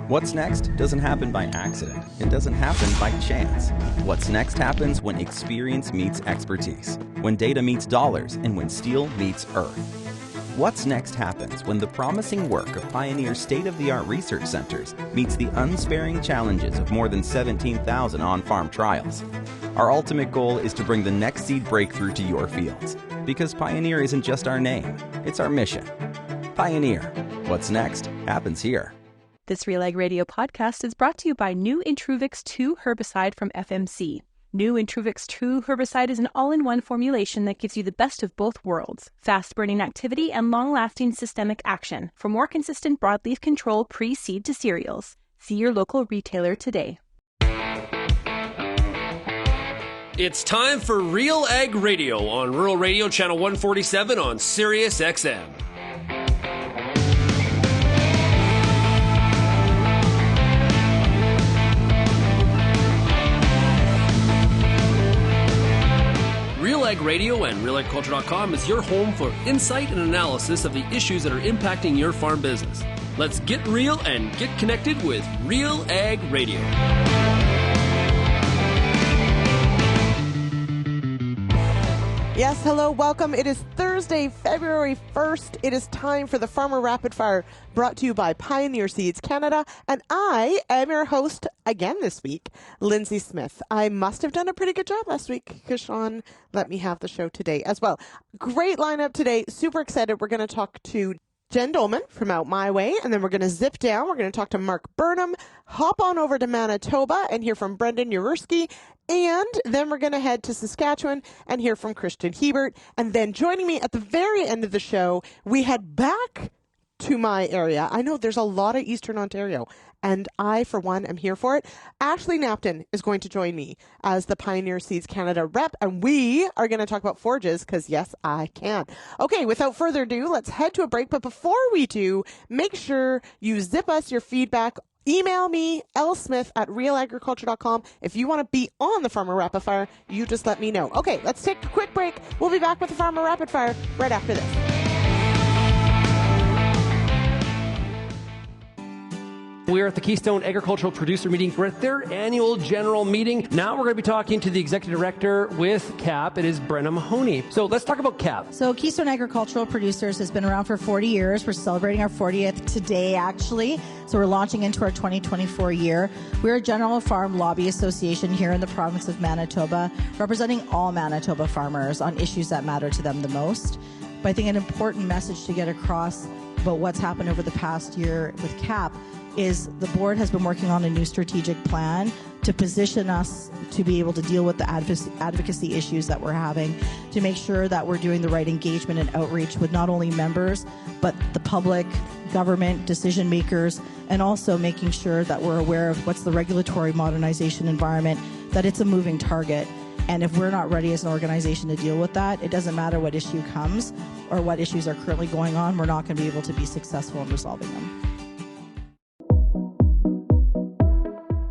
What's next doesn't happen by accident. It doesn't happen by chance. What's next happens when experience meets expertise, when data meets dollars, and when steel meets earth. What's next happens when the promising work of Pioneer's state-of-the-art research centers meets the unsparing challenges of more than 17,000 on-farm trials. Our ultimate goal is to bring the next seed breakthrough to your fields, because Pioneer isn't just our name, it's our mission. Pioneer. What's next happens here. This RealAg Radio podcast is brought to you by new Intruvix 2 herbicide from FMC. New Intruvix 2 herbicide is an all-in-one formulation that gives you the best of both worlds, fast-burning activity and long-lasting systemic action for more consistent broadleaf control pre-seed to cereals. See your local retailer today. It's time for RealAg Radio on Rural Radio Channel 147 on Sirius XM. RealAg Radio and RealAgriculture.com is your home for insight and analysis of the issues that are impacting your farm business. Let's get real and get connected with RealAg Radio. Yes, hello, welcome. It is Thursday, February 1st. It is time for the Farmer Rapid Fire, brought to you by Pioneer Seeds Canada. And I am your host again this week, Lyndsey Smith. I must have done a pretty good job last week because Sean let me have the show today as well. Great lineup today. Super excited. We're going to talk to Jenn Doelman from Out My Way, and then we're going to zip down. We're going to talk to Mark Burnham, hop on over to Manitoba and hear from Brendan Uruski, and then we're going to head to Saskatchewan and hear from Kristjan Hebert. And then joining me at the very end of the show, we head back to my area. I know there's a lot of Eastern Ontario, and I, for one, am here for it. Ashley Knapton is going to join me as the Pioneer Seeds Canada rep, and we are going to talk about forages because, yes, I can. Okay, without further ado, let's head to a break. But before we do, make sure you zip us your feedback. Email me, lsmith@realagriculture.com. If you want to be on the Farmer Rapid Fire, you just let me know. Okay, let's take a quick break. We'll be back with the Farmer Rapid Fire right after this. We're at the Keystone Agricultural Producer Meeting. We're at their annual general meeting. Now we're going to be talking to the executive director with CAP. It is Burnham Honey. So let's talk about CAP. So Keystone Agricultural Producers has been around for 40 years. We're celebrating our 40th today, actually. So we're launching into our 2024 year. We're a general farm lobby association here in the province of Manitoba, representing all Manitoba farmers on issues that matter to them the most. But I think an important message to get across about what's happened over the past year with CAP is the board has been working on a new strategic plan to position us to be able to deal with the advocacy issues that we're having, to make sure that we're doing the right engagement and outreach with not only members, but the public, government, decision makers, and also making sure that we're aware of what's the regulatory modernization environment, that it's a moving target. And if we're not ready as an organization to deal with that, it doesn't matter what issue comes or what issues are currently going on, we're not going to be able to be successful in resolving them.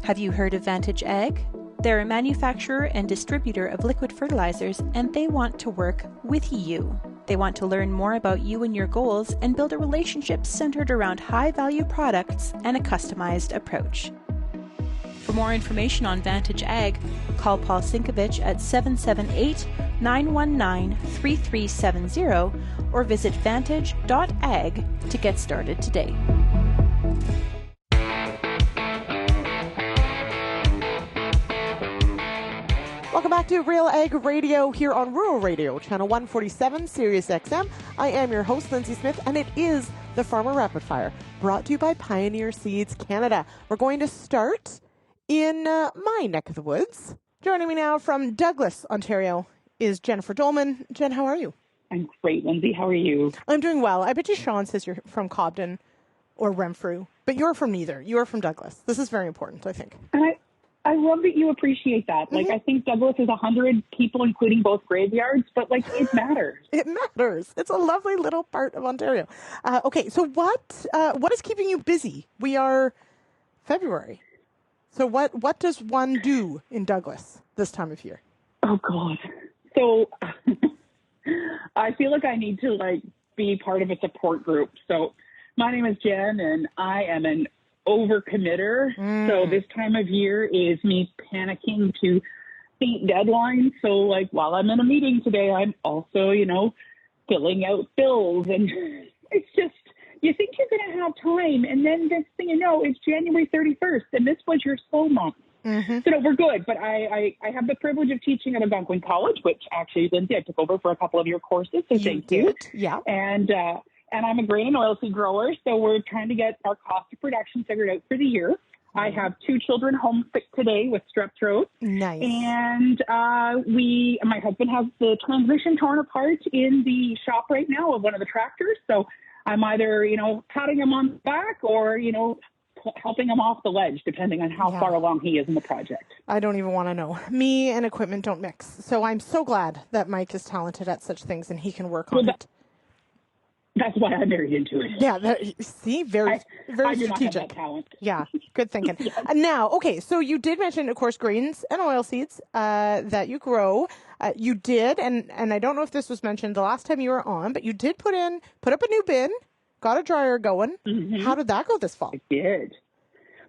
Have you heard of Vantage Ag? They're a manufacturer and distributor of liquid fertilizers, and they want to work with you. They want to learn more about you and your goals and build a relationship centered around high-value products and a customized approach. For more information on Vantage Ag, call Paul Sinkovich at 778-919-3370 or visit vantage.ag to get started today. Welcome back to RealAg Radio here on Rural Radio, Channel 147, Sirius XM. I am your host, Lyndsey Smith, and it is the Farmer Rapid Fire, brought to you by Pioneer Seeds Canada. We're going to start in my neck of the woods. Joining me now from Douglas, Ontario, is Jennifer Doelman. Jen, how are you? I'm great, Lyndsey. How are you? I'm doing well. I bet you Sean says you're from Cobden or Renfrew, but you're from neither. You are from Douglas. This is very important, I think. I love that you appreciate that. Like, I think Douglas is 100 people, including both graveyards, but, like, it matters. It matters. It's a lovely little part of Ontario. Okay, so what is keeping you busy? We are February. So what does one do in Douglas this time of year? Oh, God. So I feel like I need to, like, be part of a support group. So my name is Jenn, and I am an overcommitter. So this time of year is me panicking to meet deadlines. So like while I'm in a meeting today, I'm also, filling out bills, and it's just, you think you're going to have time, and then next thing you know, it's January 31st, and this was your slow month. So no, we're good, but I have the privilege of teaching at Algonquin College, which actually, Lyndsey, I took over for a couple of your courses, so thank you. Yeah. And I'm a grain and oilseed grower, so we're trying to get our cost of production figured out for the year. I have 2 children homesick today with strep throat. Nice. And my husband has the transmission torn apart in the shop right now of one of the tractors. So I'm either, patting him on the back or, helping him off the ledge, depending on how far along he is in the project. I don't even want to know. Me and equipment don't mix. So I'm so glad that Mike is talented at such things and he can work on it. That's why I married into it. Yeah, very I do strategic. not have that talent. Yeah, good thinking. Now, okay, so you did mention, of course, grains and oilseeds that you grow. You did, and I don't know if this was mentioned the last time you were on, but you did put up a new bin, got a dryer going. How did that go this fall? I did.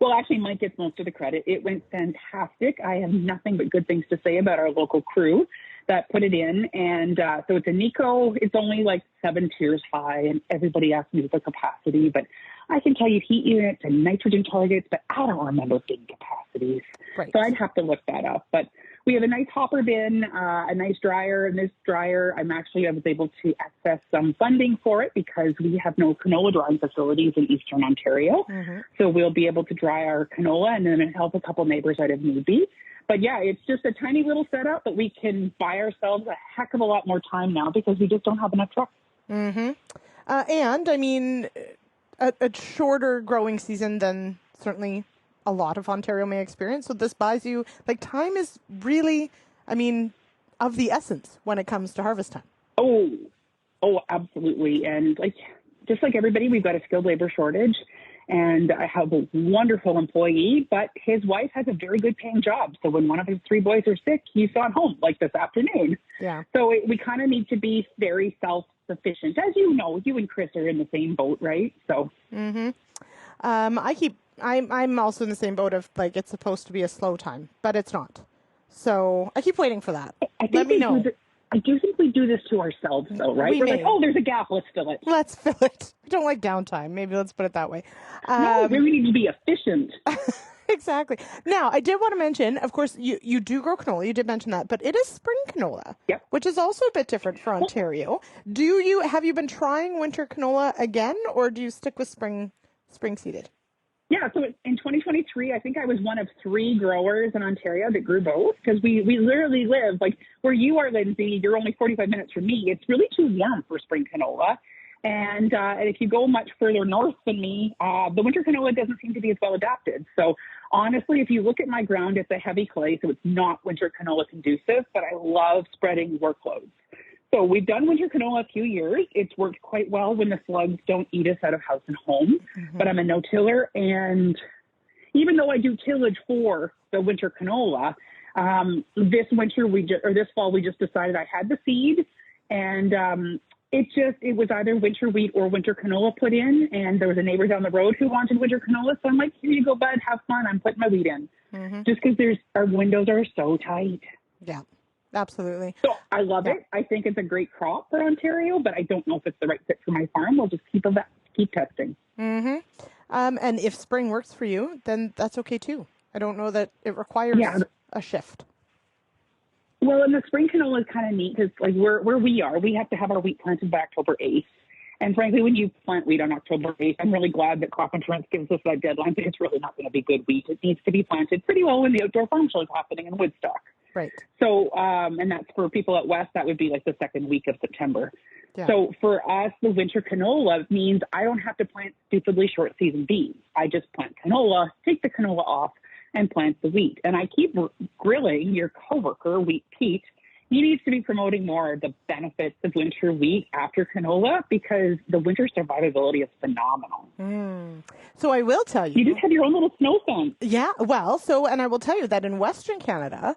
Well, actually, Mike gets most of the credit. It went fantastic. I have nothing but good things to say about our local crew that put it in. And so it's a Nico. It's only like 7 tiers high, and everybody asks me the capacity. But I can tell you heat units and nitrogen targets, but I don't remember big capacities. Right. So I'd have to look that up. But we have a nice hopper bin, a nice dryer. And this dryer, I was able to access some funding for it because we have no canola drying facilities in Eastern Ontario. So we'll be able to dry our canola and then help a couple neighbors out if need be. But yeah, it's just a tiny little setup, but we can buy ourselves a heck of a lot more time now because we just don't have enough trucks. And I mean, a shorter growing season than certainly a lot of Ontario may experience. So this buys you, time is really, of the essence when it comes to harvest time. Oh, absolutely. And just like everybody, we've got a skilled labor shortage. And I have a wonderful employee, but his wife has a very good paying job. So when one of his 3 boys are sick, he's gone home like this afternoon. Yeah. So we kind of need to be very self-sufficient. As you know, you and Chris are in the same boat, right? So. I'm also in the same boat of it's supposed to be a slow time, but it's not. So I keep waiting for that. Let me know. I do think we do this to ourselves, though, right? We're like, there's a gap. Let's fill it. Let's fill it. I don't like downtime. Maybe let's put it that way. No, we need to be efficient. Exactly. Now, I did want to mention, of course, you do grow canola. You did mention that, but it is spring canola, which is also a bit different for Ontario. Have you been trying winter canola again, or do you stick with spring seeded? Yeah, so in 2023, I think I was one of 3 growers in Ontario that grew both because we literally live, where you are, Lyndsey, you're only 45 minutes from me. It's really too warm for spring canola. And if you go much further north than me, the winter canola doesn't seem to be as well adapted. So honestly, if you look at my ground, it's a heavy clay, so it's not winter canola conducive, but I love spreading workloads. So we've done winter canola a few years. It's worked quite well when the slugs don't eat us out of house and home. But I'm a no-tiller, and even though I do tillage for the winter canola, this fall we just decided I had the seed, and it was either winter wheat or winter canola put in, and there was a neighbor down the road who wanted winter canola, so I'm like, here you go, bud, have fun. I'm putting my wheat in, just because our windows are so tight. Yeah. Absolutely. So I love it. I think it's a great crop for Ontario, but I don't know if it's the right fit for my farm. We'll just keep testing. And if spring works for you, then that's okay too. I don't know that it requires a shift. Well, and the spring canola is kind of neat because where we are, we have to have our wheat planted by October 8th. And frankly, when you plant wheat on October 8th, I'm really glad that crop insurance gives us that deadline, but it's really not going to be good wheat. It needs to be planted pretty well when the outdoor farm show is happening in Woodstock. Right. So, and that's for people at West, that would be the second week of September. Yeah. So for us, the winter canola means I don't have to plant stupidly short season beans. I just plant canola, take the canola off, and plant the wheat. And I keep grilling your coworker, Wheat Pete. He needs to be promoting more the benefits of winter wheat after canola because the winter survivability is phenomenal. So I will tell you. You just have your own little snow fence. Yeah, well, and I will tell you that in Western Canada,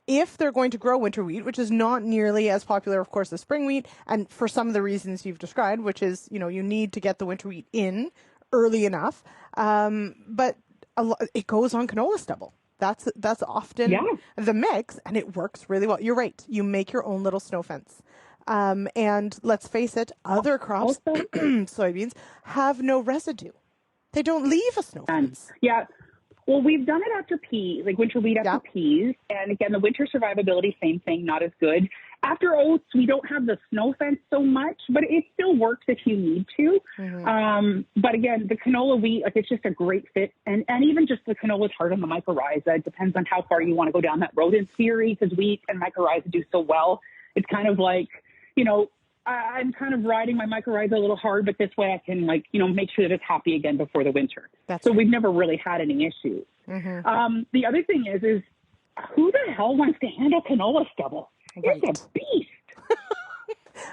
if they're going to grow winter wheat, which is not nearly as popular, of course, as spring wheat, and for some of the reasons you've described, which is, you need to get the winter wheat in early enough. But it goes on canola stubble. That's often the mix, and it works really well. You're right. You make your own little snow fence. And let's face it, other crops, soybeans, have no residue. They don't leave a snow fence. Yeah. Well, we've done it after peas, like winter wheat after peas. And again, the winter survivability, same thing, not as good. After oats, we don't have the snow fence so much, but it still works if you need to. But again, the canola wheat, like, it's just a great fit. And even just the canola is hard on the mycorrhiza. It depends on how far you want to go down that road in theory, because wheat and mycorrhiza do so well. It's kind of like, I'm kind of riding my mycorrhiza a little hard, but this way I can, make sure that it's happy again before the winter. We've never really had any issues. The other thing is who the hell wants to handle canola stubble? It's a beast.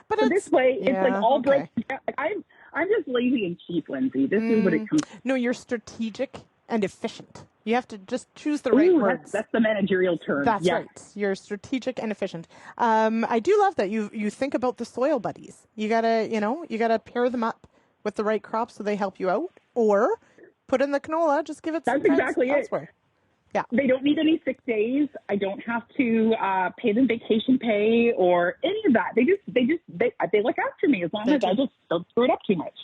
But so this way, it's like all broken. I'm just lazy and cheap, Lyndsey. This is what it comes to. No, you're strategic and efficient. You have to just choose the right words. That's the managerial term. That's right. You're strategic and efficient. I do love that you think about the soil buddies. You gotta pair them up with the right crops so they help you out, or put in the canola. Just give it. That's exactly elsewhere. It. Yeah. They don't need any sick days. I don't have to pay them vacation pay or any of that. They look after me as long as I just don't screw it up too much.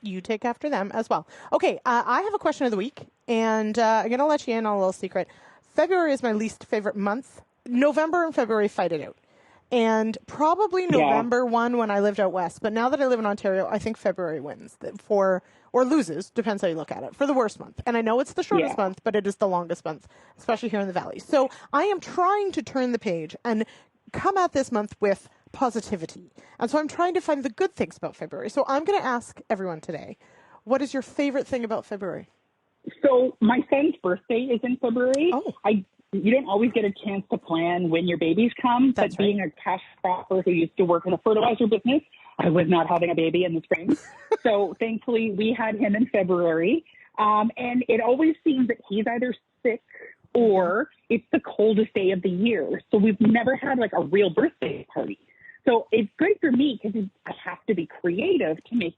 You take after them as well. Okay, I have a question of the week, and I'm going to let you in on a little secret. February is my least favorite month. November and February fight it out. And probably November won when I lived out west. But now that I live in Ontario, I think February wins or loses, depends how you look at it, for the worst month. And I know it's the shortest month, but it is the longest month, especially here in the Valley. So I am trying to turn the page and come at this month with positivity. And so I'm trying to find the good things about February. So I'm going to ask everyone today, what is your favorite thing about February? So my son's birthday is in February. You don't always get a chance to plan when your babies come, but being a cash cropper who used to work in the fertilizer business, I was not having a baby in the spring. So thankfully we had him in February. And it always seems that he's either sick or it's the coldest day of the year. So we've never had like a real birthday party. So it's good for me because I have to be creative to make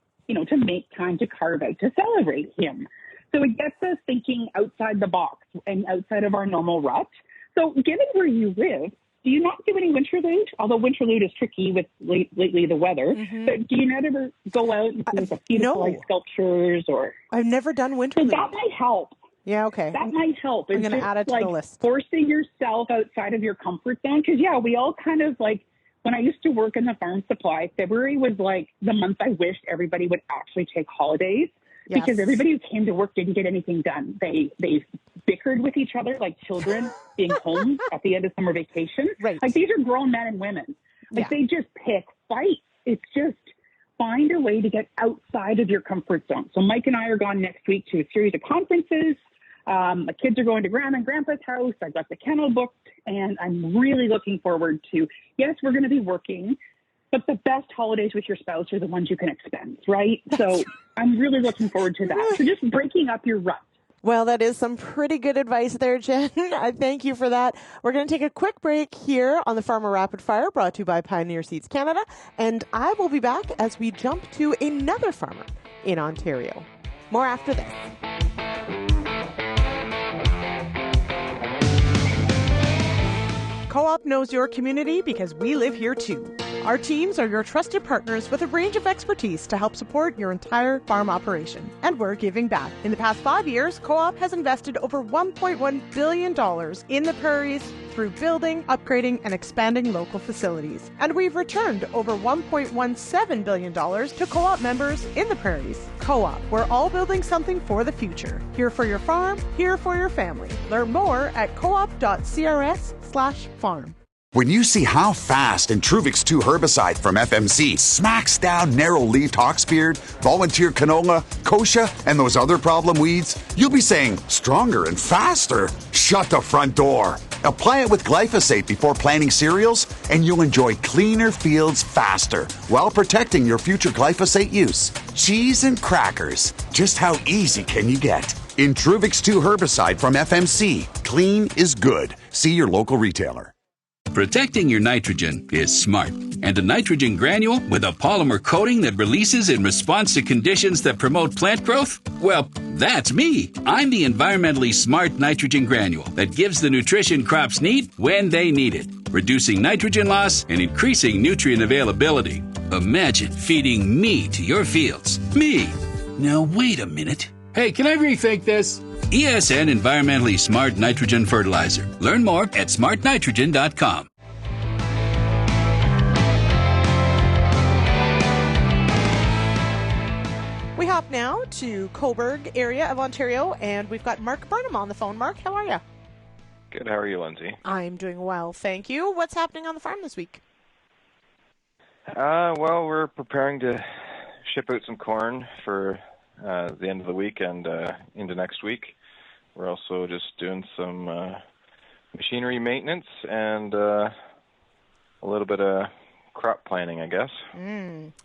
time to carve out to celebrate him. So it gets us thinking outside the box and outside of our normal rut. So given where you live, do you not do any winterlude? Although winterlude is tricky with lately the weather. But do you not ever go out and do the beautiful sculptures or? I've never done winterlude. So that might help. Yeah, okay. That might help. I'm going to add it to the list. Forcing yourself outside of your comfort zone. Because, we all kind of when I used to work in the farm supply, February was like the month I wished everybody would actually take holidays. Yes. Because everybody who came to work didn't get anything done. They bickered with each other like children being home at the end of summer vacation. Right. Like these are grown men and women. They just pick fights. It's just find a way to get outside of your comfort zone. So Mike and I are gone next week to a series of conferences. My kids are going to Grandma and Grandpa's house. I've got the kennel booked, and I'm really looking forward to, yes, we're going to be working, but the best holidays with your spouse are the ones you can expense, right? So I'm really looking forward to that. So just breaking up your rut. Well, that is some pretty good advice there, Jen. I thank you for that. We're going to take a quick break here on the Farmer Rapid Fire, brought to you by Pioneer Seeds Canada. And I will be back as we jump to another farmer in Ontario. More after this. Co-op knows your community because we live here too. Our teams are your trusted partners with a range of expertise to help support your entire farm operation. And we're giving back. In the past 5 years, Co-op has invested over $1.1 billion in the prairies through building, upgrading, and expanding local facilities. And we've returned over $1.17 billion to Co-op members in the prairies. Co-op, we're all building something for the future. Here for your farm, here for your family. Learn more at coop.crs/farm. When you see how fast Intruvix 2 herbicide from FMC smacks down narrow-leaved hawksbeard, volunteer canola, kochia, and those other problem weeds, you'll be saying, stronger and faster. Shut the front door. Apply it with glyphosate before planting cereals, and you'll enjoy cleaner fields faster while protecting your future glyphosate use. Cheese and crackers. Just how easy can you get? Intruvix 2 herbicide from FMC. Clean is good. See your local retailer. Protecting your nitrogen is smart. And a nitrogen granule with a polymer coating that releases in response to conditions that promote plant growth? Well, that's me. I'm the environmentally smart nitrogen granule that gives the nutrition crops need when they need it, reducing nitrogen loss and increasing nutrient availability. Imagine feeding me to your fields. Me. Now, wait a minute. Hey, can I rethink this? ESN Environmentally Smart Nitrogen Fertilizer. Learn more at smartnitrogen.com. We hop now to Coburg area of Ontario, and we've got Mark Burnham on the phone. Mark, how are you? Good. How are you, Lyndsey? I'm doing well, thank you. What's happening on the farm this week? Well, we're preparing to ship out some corn for the end of the week and into next week. We're also just doing some machinery maintenance and a little bit of crop planting, I guess.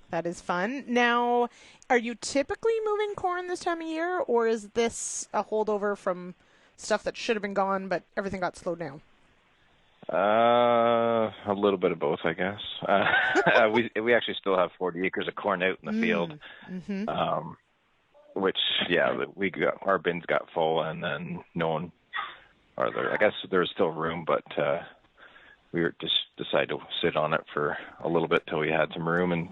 That is fun. Now, are you typically moving corn this time of year, or is this a holdover from stuff that should have been gone, but everything got slowed down? A little bit of both, I guess. We actually still have 40 acres of corn out in the field, which, our bins got full, and then I guess there was still room, but we just decided to sit on it for a little bit till we had some room, and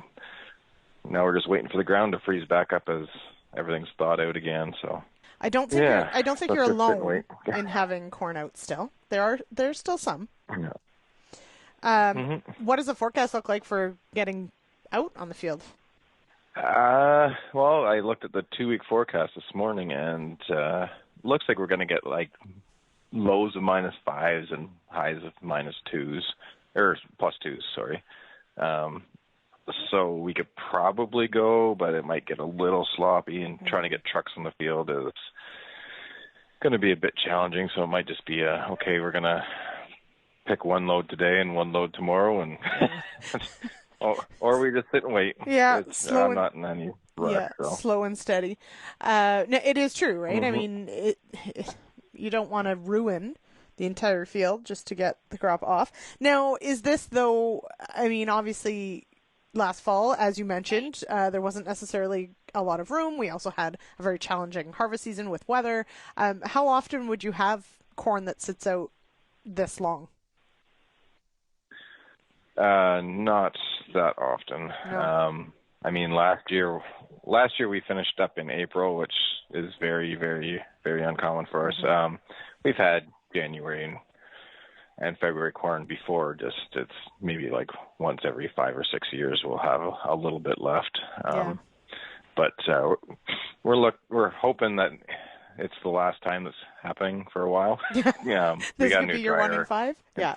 now we're just waiting for the ground to freeze back up as everything's thawed out again. So I don't think you're alone in having corn out still. There's still some. Yeah. What does the forecast look like for getting out on the field? Well, I looked at the 2-week forecast this morning, and looks like we're going to get like lows of -5s and highs of -2s, or +2s, sorry. So we could probably go, but it might get a little sloppy, and trying to get trucks on the field is going to be a bit challenging. So it might just be okay, we're going to pick one load today and one load tomorrow, and or we just sit and wait. Yeah, I'm not in any rush. Yeah, so. Slow and steady. No, it is true, right? I mean, you don't want to ruin the entire field just to get the crop off. Now, is this, though, I mean, obviously last fall, as you mentioned, there wasn't necessarily a lot of room. We also had a very challenging harvest season with weather. How often would you have corn that sits out this long? Not that often. No. I mean, last year we finished up in April, which is very, very, very uncommon for us. We've had January and February corn before. Just it's maybe like once every 5 or 6 years we'll have a little bit left. But we're hoping that it's the last time that's happening for a while. Yeah, this could be your 1 in 5. Yeah.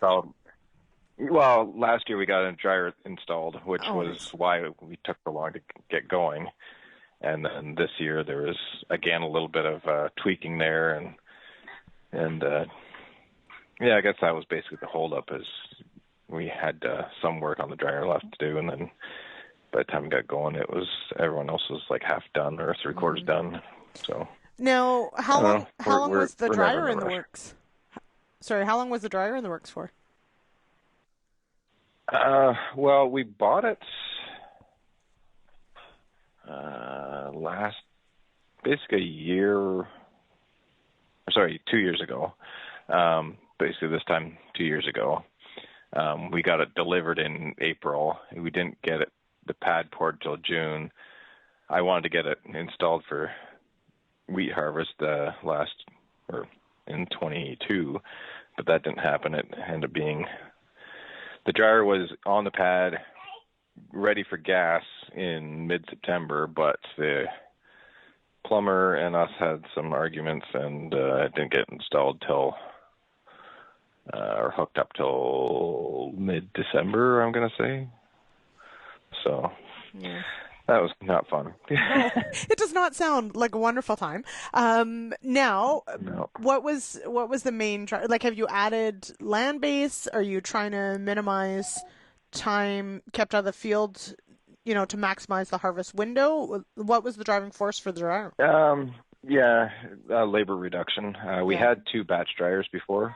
Well, last year we got a dryer installed, which was why we took so long to get going. And then this year there was, again, a little bit of tweaking there. And I guess that was basically the holdup, is we had some work on the dryer left to do. And then by the time we got going, everyone else was like half done or 3/4 done. So now, how long was the dryer in the works? Sorry, how long was the dryer in the works for? Well, we bought it basically 2 years ago. Basically this time 2 years ago. We got it delivered in April. We didn't get the pad poured till June. I wanted to get it installed for wheat harvest in 22, but that didn't happen. It ended up being, the dryer was on the pad ready for gas in mid-September, but the plumber and us had some arguments, and it didn't get installed till or hooked up till mid-December, I'm going to say. So that was not fun. It does not sound like a wonderful time. Now, what was the main like? Have you added land base? Are you trying to minimize time kept out of the field, to maximize the harvest window? What was the driving force for the dryer? Labor reduction. We had 2 batch dryers before.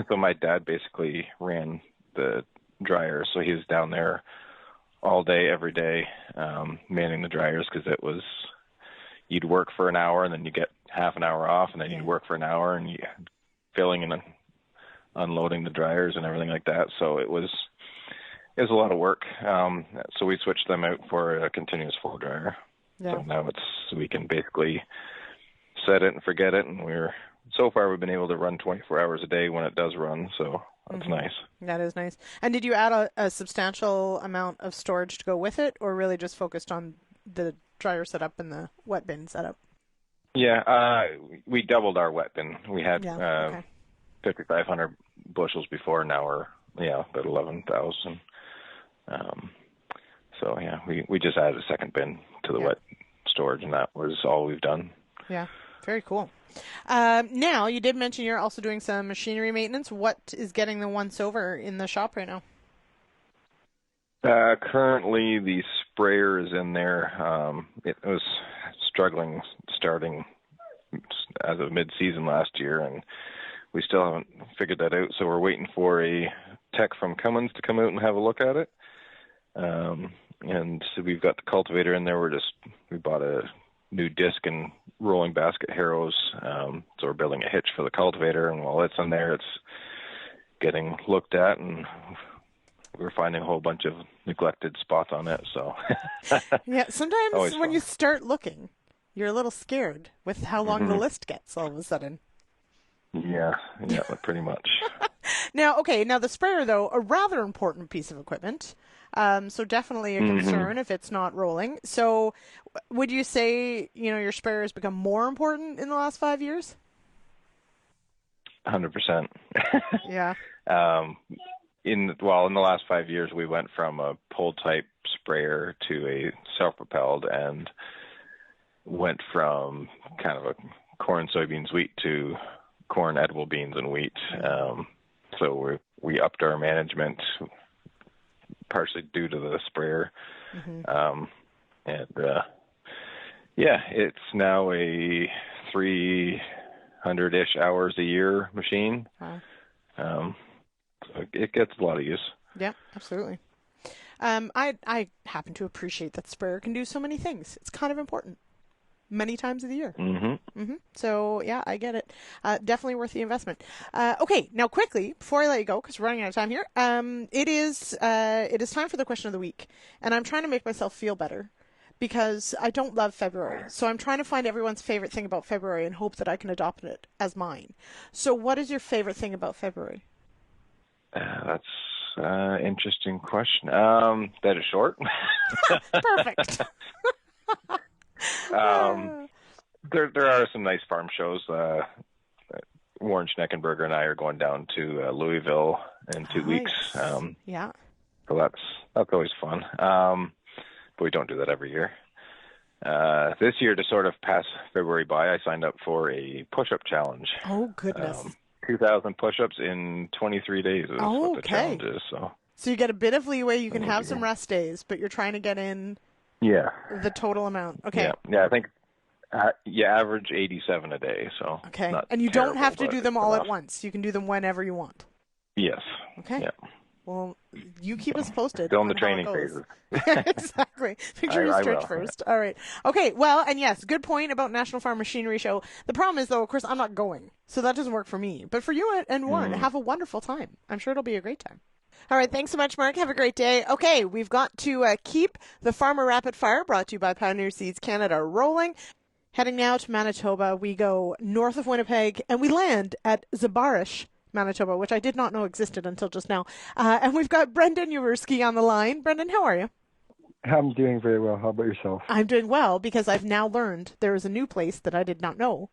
So my dad basically ran the dryer, so he was down there all day, every day, manning the dryers, because it was, you'd work for an hour and then you get half an hour off, and then you'd work for an hour and you filling and unloading the dryers and everything like that. So it was a lot of work. So we switched them out for a continuous flow dryer. Yeah. So now we can basically set it and forget it, and so far we've been able to run 24 hours a day when it does run, so that's nice. That is nice. And did you add a substantial amount of storage to go with it, or really just focused on the dryer setup and the wet bin setup? Yeah, we doubled our wet bin. We had 5,500 bushels before, now we're about 11,000. So yeah, we just added a second bin to the wet storage, and that was all we've done. Yeah, very cool. Now, you did mention you're also doing some machinery maintenance. What is getting the once over in the shop right now? Currently, the sprayer is in there. It was struggling starting as of mid-season last year, and we still haven't figured that out. So we're waiting for a tech from Cummins to come out and have a look at it. And so we've got the cultivator in there. We bought a new disc and rolling basket harrows. So we're building a hitch for the cultivator, and while it's in there, it's getting looked at, and we're finding a whole bunch of neglected spots on it. So yeah, sometimes when you start looking, you're a little scared with how long the list gets all of a sudden. Yeah, pretty much. Now the sprayer, though, a rather important piece of equipment. So definitely a concern if it's not rolling. So would you say, your sprayer has become more important in the last 5 years? 100%. Yeah. In the last 5 years, we went from a pole type sprayer to a self-propelled, and went from kind of a corn, soybeans, wheat to corn, edible beans, and wheat. So we upped our management, partially due to the sprayer. It's now a 300-ish hours a year machine. So it gets a lot of use. Yeah, absolutely. I happen to appreciate that sprayer can do so many things. It's kind of important. Many times of the year. So yeah, I get it. Definitely worth the investment. Okay, now quickly before I let you go, because we're running out of time here, it is time for the question of the week, and I'm trying to make myself feel better because I don't love February. So I'm trying to find everyone's favorite thing about February and hope that I can adopt it as mine. So what is your favorite thing about February? That's an interesting question. That is short. Perfect. There are some nice farm shows. Warren Schneckenberger and I are going down to Louisville in 2 weeks. So that's always fun. But we don't do that every year. This year, to sort of pass February by, I signed up for a push-up challenge. Oh, goodness. 2,000 push-ups in 23 days is what the challenge is. So you get a bit of leeway. You can have some rest days, but you're trying to get in the total amount. Okay. Yeah, I think you average 87 a day. So okay. And you don't have to do them all at once. You can do them whenever you want. Yes. Okay. Yeah. Well, you keep us posted. Still in the training phases. Exactly. Make sure you stretch first. All right. Okay. Well, and yes, good point about National Farm Machinery Show. The problem is, though, of course, I'm not going, so that doesn't work for me. But for you and Warren, have a wonderful time. I'm sure it'll be a great time. All right. Thanks so much, Mark. Have a great day. Okay. We've got to keep the Farmer Rapid Fire, brought to you by Pioneer Seeds Canada, rolling. Heading now to Manitoba. We go north of Winnipeg, and we land at Zbaraz, Manitoba, which I did not know existed until just now. And we've got Brendan Uruski on the line. Brendan, how are you? I'm doing very well. How about yourself? I'm doing well because I've now learned there is a new place that I did not know,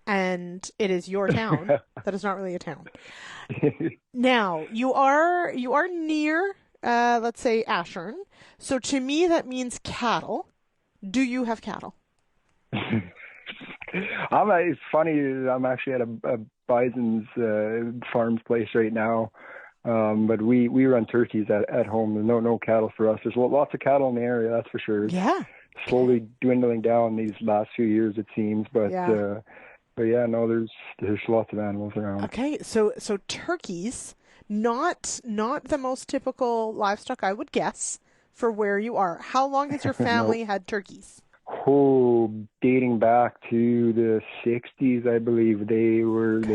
and it is your town. That is not really a town. Now, you are near, let's say, Ashern. So to me, that means cattle. Do you have cattle? It's funny. I'm actually at a Bison's farm's place right now, but we run turkeys at home. There's no cattle for us. There's lots of cattle in the area, that's for sure. Yeah. Slowly dwindling down these last few years, it seems. But yeah, no, there's lots of animals around. Okay, so turkeys, not the most typical livestock, I would guess, for where you are. How long has your family had turkeys? Oh, dating back to the 60s, I believe they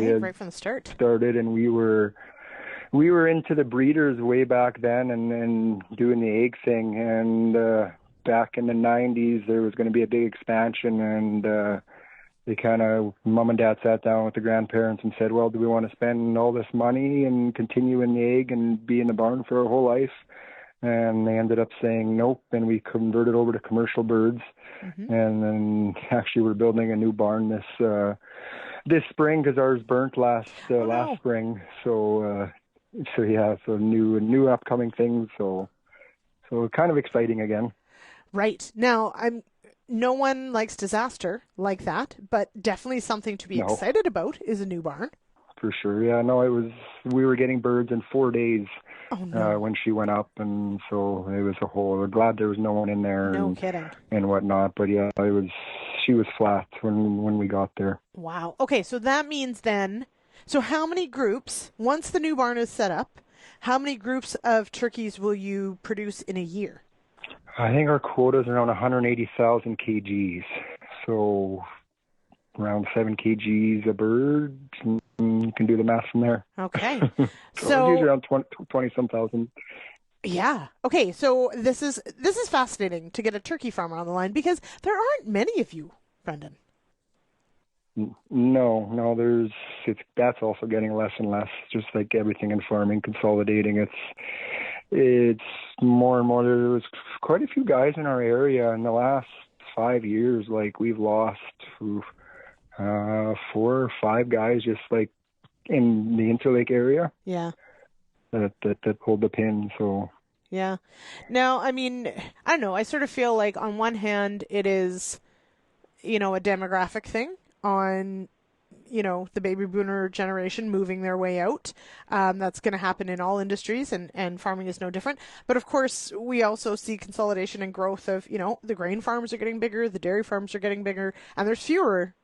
had right from the start started, and we were into the breeders way back then, and doing the egg thing. And back in the 90s, there was going to be a big expansion, and they kind of, mom and dad sat down with the grandparents and said, well, do we want to spend all this money and continue in the egg and be in the barn for our whole life? And they ended up saying nope, and we converted over to commercial birds. Mm-hmm. And then actually we're building a new barn this spring because ours burnt last spring. So yeah, so new upcoming things. So kind of exciting again. Right. Now, no one likes disaster like that, but definitely something to be excited about is a new barn. For sure. Yeah, no, we were getting birds in 4 days. Oh, no. When she went up, and so it was we're glad there was no one in there. No kidding. And whatnot, but yeah, she was flat when we got there. Wow. Okay, so that means then, so how many groups, once the new barn is set up, how many groups of turkeys will you produce in a year? I think our quota is around 180,000 kgs, so around 7 kgs a bird. You can do the math from there. Okay. so usually around 20-some thousand. Yeah. Okay. So this is fascinating to get a turkey farmer on the line because there aren't many of you, Brendan. No. That's also getting less and less. Just like everything in farming, consolidating. It's more and more. There was quite a few guys in our area in the last 5 years. Like we've lost 4 or 5 guys just like in the Interlake area. Yeah. That pulled the pin. So. Yeah. Now, I mean, I don't know. I sort of feel like on one hand it is, a demographic thing on, the baby boomer generation moving their way out. That's going to happen in all industries, and farming is no different. But of course, we also see consolidation and growth of, the grain farms are getting bigger, the dairy farms are getting bigger, and there's fewer,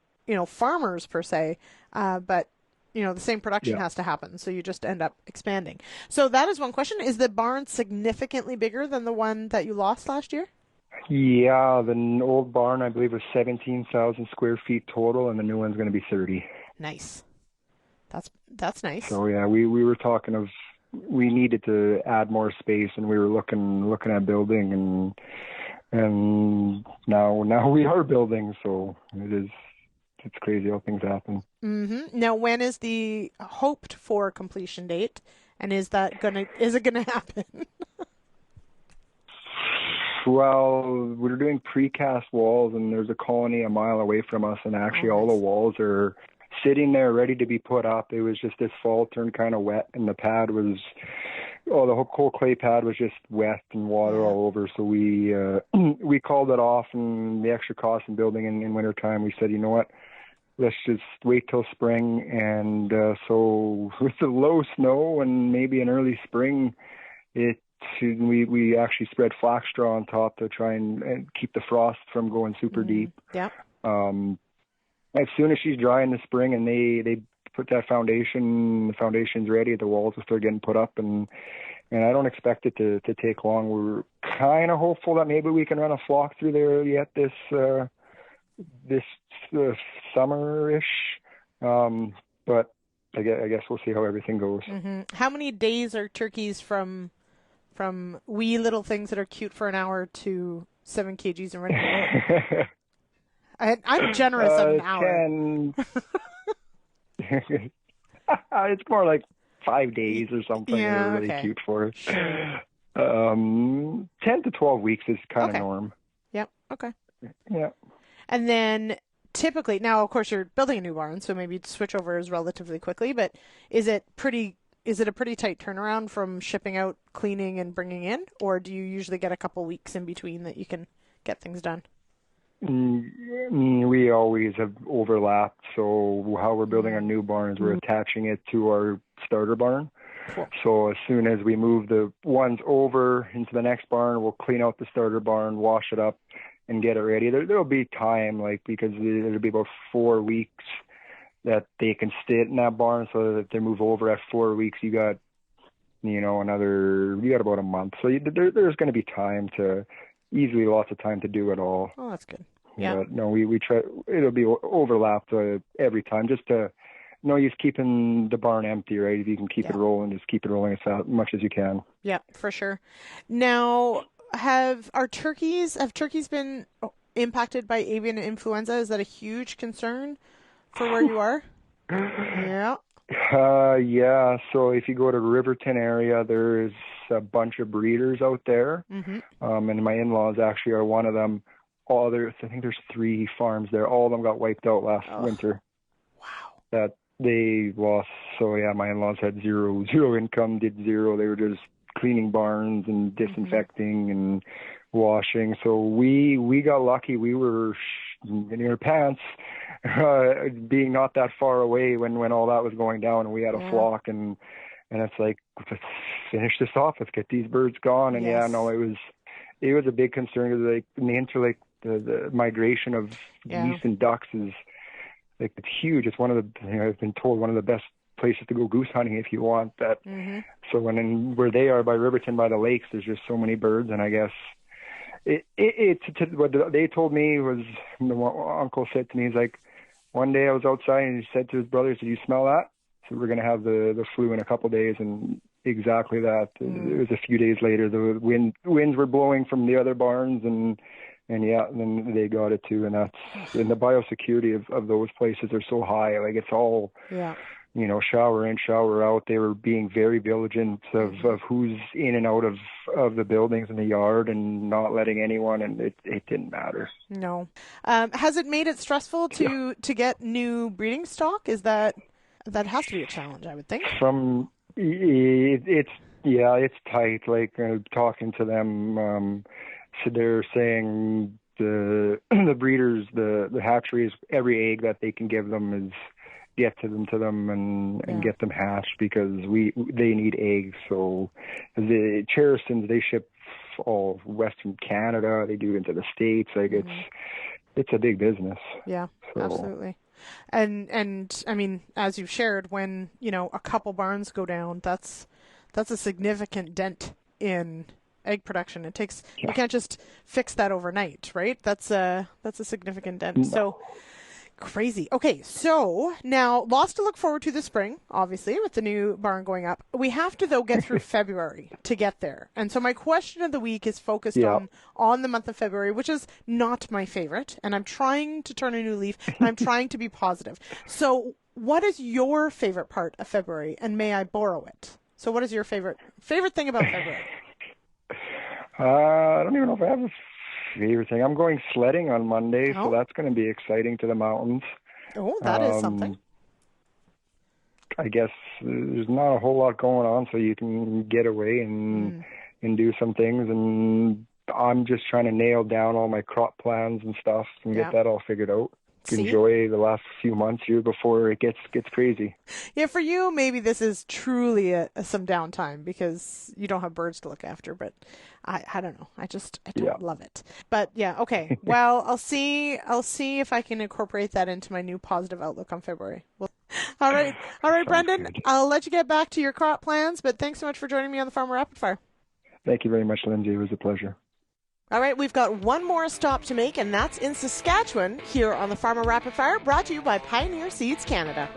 farmers per se. But the same production has to happen, so you just end up expanding. So that is one question. Is the barn significantly bigger than the one that you lost last year? Yeah, the old barn, I believe, was 17,000 square feet total, and the new one's going to be 30. Nice. That's nice. So yeah, we were talking of we needed to add more space, and we were looking at building, and now we are building. So it's crazy how things happen. Mm-hmm. Now, when is the hoped for completion date, and is it gonna happen? Well, we're doing precast walls, and there's a colony a mile away from us, and actually all the walls are sitting there ready to be put up. It was just this fall turned kind of wet, and the pad was, the whole clay pad was just wet and water all over. So we called it off, and the extra cost in building in wintertime, we said, you know what, let's just wait till spring. And so with the low snow and maybe an early spring, we actually spread flax straw on top to try and keep the frost from going super deep. Yeah. As soon as she's dry in the spring and they put that foundation, the foundation's ready, the walls will start getting put up, and I don't expect it to take long. We're kind of hopeful that maybe we can run a flock through there yet this summer-ish. But I guess we'll see how everything goes. Mm-hmm. How many days are turkeys from wee little things that are cute for an hour to 7 kgs and ready to go? I'm generous of an hour. 10. It's more like 5 days or something. Yeah, they're really cute for it. Sure. 10 to 12 weeks is kind of norm. Yep. Okay. Yeah. And then typically, now of course you're building a new barn, so maybe switch over is relatively quickly, but is it a pretty tight turnaround from shipping out, cleaning, and bringing in, or do you usually get a couple weeks in between that you can get things done? We always have overlapped. So how we're building our new barn is we're attaching it to our starter barn. Cool. So as soon as we move the ones over into the next barn, we'll clean out the starter barn, wash it up, and get it ready. There'll be time, because it'll be about 4 weeks that they can stay in that barn, so that if they move over at 4 weeks, you got about a month. So there's going to be lots of time to do it all. Oh, that's good. Yeah. But no, we try. It'll be overlapped every time, just to no use keeping the barn empty, right? If you can keep it rolling, just keep it rolling as much as you can. Yeah, for sure. Now, have turkeys been impacted by avian influenza? Is that a huge concern for where you are? Yeah. Yeah. So if you go to Riverton area, there's a bunch of breeders out there, and my in-laws actually are one of them. I think there's 3 farms there. All of them got wiped out last winter. Wow. That they lost. So yeah, my in-laws had zero income, did zero. They were just cleaning barns and disinfecting and washing. So we got lucky. We were in our pants, being not that far away when all that was going down, and we had a flock, and it's like, let's finish this off. Let's get these birds gone. And it was a big concern, because like in the interlake, the migration of geese and ducks is like, it's huge. It's one of the, I've been told, one of the best places to go goose hunting if you want that. So where they are by Riverton, by the lakes, there's just so many birds, and I guess what they told me was, the uncle said to me, he's like, one day I was outside and he said to his brothers, "Did you smell that?" So we're going to have the flu in a couple of days, and exactly that. It was a few days later. The winds were blowing from the other barns, and then they got it too. And and the biosecurity of those places are so high. Like, it's all, shower in, shower out. They were being very vigilant of who's in and out of the buildings in the yard, and not letting anyone, and it didn't matter. No. Has it made it stressful to get new breeding stock? Is that has to be a challenge, I would think. It's tight. Like, talking to them, so they're saying the breeders, the hatcheries, every egg that they can give them is get to them and get them hatched, because they need eggs. So the Cherrisons, they ship all Western Canada. They do it into the States. Like, it's a big business. Yeah, absolutely. And I mean, as you've shared, when a couple barns go down, that's a significant dent in egg production. It takes you can't just fix that overnight, right? That's a significant dent. No. So crazy. Okay, so now lots to look forward to this spring, obviously, with the new barn going up. We have to, though, get through February to get there. And so my question of the week is focused on the month of February, which is not my favorite. And I'm trying to turn a new leaf, and I'm trying to be positive. So what is your favorite part of February, and may I borrow it? So what is your favorite thing about February? I don't even know if I have a favorite thing. I'm going sledding on Monday, so that's going to be exciting, to the mountains. Oh, that is something. I guess there's not a whole lot going on, so you can get away and do some things. And I'm just trying to nail down all my crop plans and stuff and get that all figured out. Enjoy the last few months here before it gets crazy. Yeah, for you, maybe this is truly some downtime because you don't have birds to look after. But I don't know. I don't love it. But yeah, okay. Well, I'll see if I can incorporate that into my new positive outlook on February. Well, all right, Brendan. Good. I'll let you get back to your crop plans. But thanks so much for joining me on the Farmer Rapid Fire. Thank you very much, Lyndsey. It was a pleasure. All right, we've got one more stop to make, and that's in Saskatchewan, here on the Farmer Rapid Fire, brought to you by Pioneer Seeds Canada.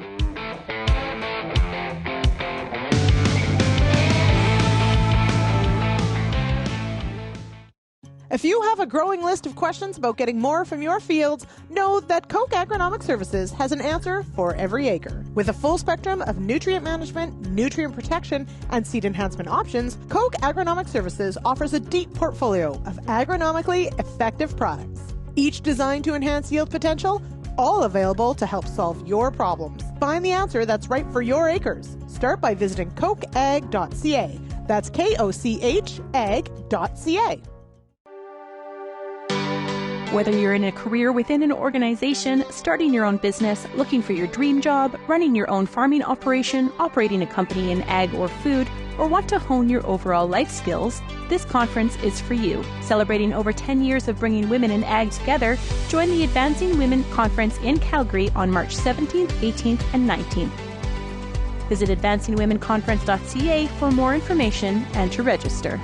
If you have a growing list of questions about getting more from your fields, know that Koch Agronomic Services has an answer for every acre. With a full spectrum of nutrient management, nutrient protection, and seed enhancement options, Koch Agronomic Services offers a deep portfolio of agronomically effective products. Each designed to enhance yield potential, all available to help solve your problems. Find the answer that's right for your acres. Start by visiting kochag.ca. That's KOCH ag.ca. Whether you're in a career within an organization, starting your own business, looking for your dream job, running your own farming operation, operating a company in ag or food, or want to hone your overall life skills, this conference is for you. Celebrating over 10 years of bringing women in ag together, join the Advancing Women Conference in Calgary on March 17th, 18th, and 19th. Visit advancingwomenconference.ca for more information and to register.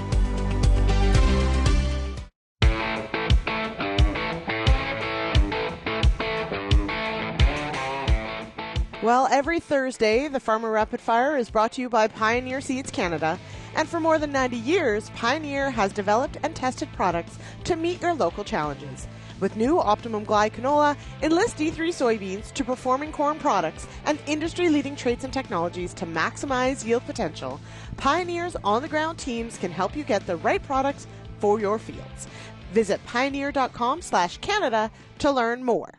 Well, every Thursday, the Farmer Rapid Fire is brought to you by Pioneer Seeds Canada. And for more than 90 years, Pioneer has developed and tested products to meet your local challenges. With new Optimum Glide canola, Enlist D3 soybeans to performing corn products and industry-leading traits and technologies to maximize yield potential, Pioneer's on-the-ground teams can help you get the right products for your fields. Visit pioneer.com/Canada to learn more.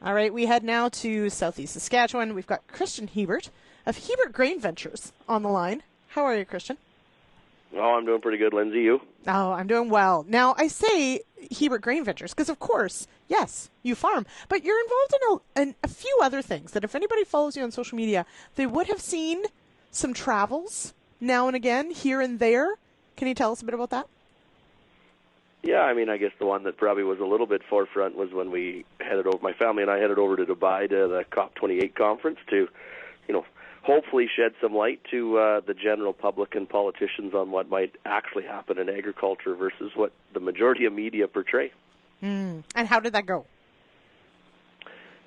All right, we head now to southeast Saskatchewan. We've got Kristjan Hebert of Hebert Grain Ventures on the line. How are you, Kristjan? Oh, I'm doing pretty good, Lyndsey. You? Oh, I'm doing well. Now, I say Hebert Grain Ventures because, of course, yes, you farm, but you're involved in a few other things that if anybody follows you on social media, they would have seen some travels now and again, here and there. Can you tell us a bit about that? Yeah, I mean, I guess the one that probably was a little bit forefront was when my family and I headed over to Dubai to the COP28 conference to, hopefully shed some light to the general public and politicians on what might actually happen in agriculture versus what the majority of media portray. And how did that go?